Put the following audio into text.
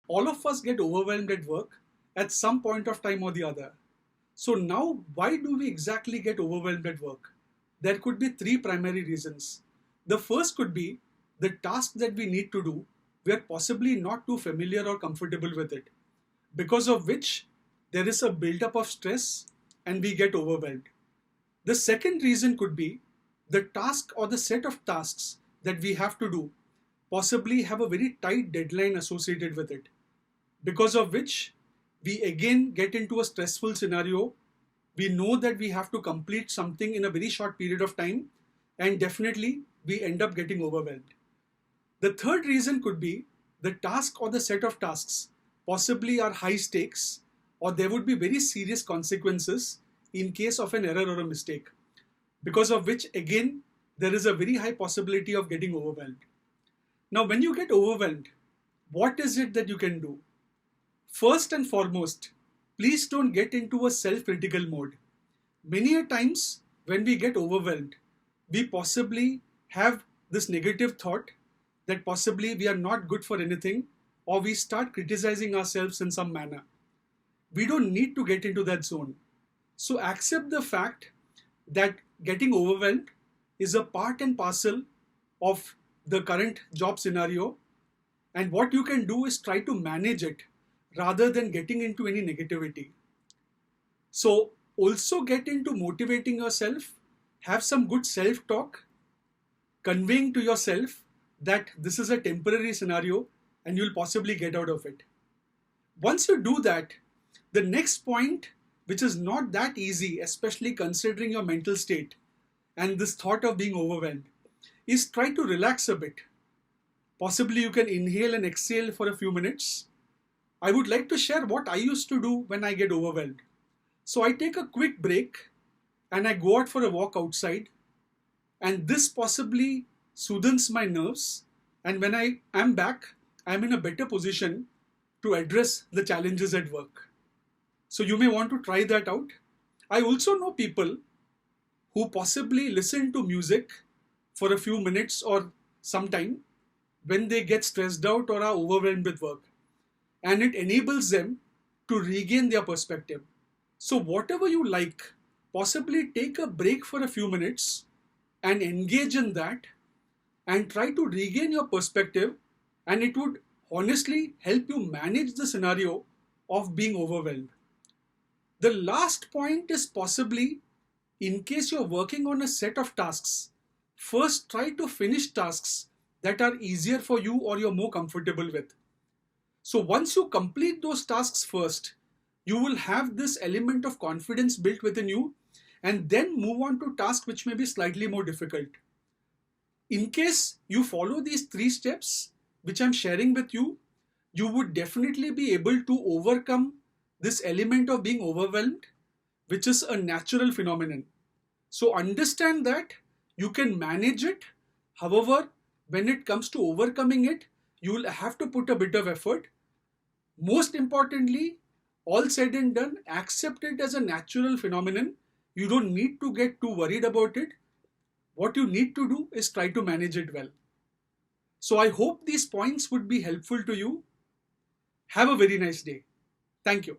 all of us get overwhelmed at work at some point of time or the other. So now, why do we exactly get overwhelmed at work? There could be three primary reasons. The first could be the task that we need to do, we are possibly not too familiar or comfortable with it, because of which there is a buildup of stress and we get overwhelmed. The second reason could be the task or the set of tasks that we have to do possibly have a very tight deadline associated with it, because of which we again get into a stressful scenario. We know that we have to complete something in a very short period of time, and definitely we end up getting overwhelmed. The third reason could be the task or the set of tasks possibly are high stakes, or there would be very serious consequences in case of an error or a mistake, because of which again there is a very high possibility of getting overwhelmed. Now, when you get overwhelmed, what is it that you can do? First and foremost, please don't get into a self-critical mode. Many a times when we get overwhelmed, we possibly have this negative thought that possibly we are not good for anything, or we start criticizing ourselves in some manner. We don't need to get into that zone. So accept the fact that getting overwhelmed is a part and parcel of the current job scenario, and what you can do is try to manage it rather than getting into any negativity. So also get into motivating yourself, have some good self-talk, conveying to yourself that this is a temporary scenario and you'll possibly get out of it. Once you do that, the next point, which is not that easy, especially considering your mental state and this thought of being overwhelmed, is try to relax a bit. Possibly you can inhale and exhale for a few minutes. I would like to share what I used to do when I get overwhelmed. So I take a quick break and I go out for a walk outside, and this possibly soothes my nerves, and when I am back, I'm in a better position to address the challenges at work. So you may want to try that out. I also know people who possibly listen to music for a few minutes or some time when they get stressed out or are overwhelmed with work, and it enables them to regain their perspective. So whatever you like, possibly take a break for a few minutes and engage in that and try to regain your perspective, and it would honestly help you manage the scenario of being overwhelmed. The last point is possibly, in case you're working on a set of tasks, first try to finish tasks that are easier for you or you're more comfortable with. So once you complete those tasks first, you will have this element of confidence built within you, and then move on to tasks which may be slightly more difficult. In case you follow these three steps, which I'm sharing with you, you would definitely be able to overcome this element of being overwhelmed, which is a natural phenomenon. So understand that you can manage it. However, when it comes to overcoming it, you will have to put a bit of effort. Most importantly, all said and done, accept it as a natural phenomenon. You don't need to get too worried about it. What you need to do is try to manage it well. So I hope these points would be helpful to you. Have a very nice day. Thank you.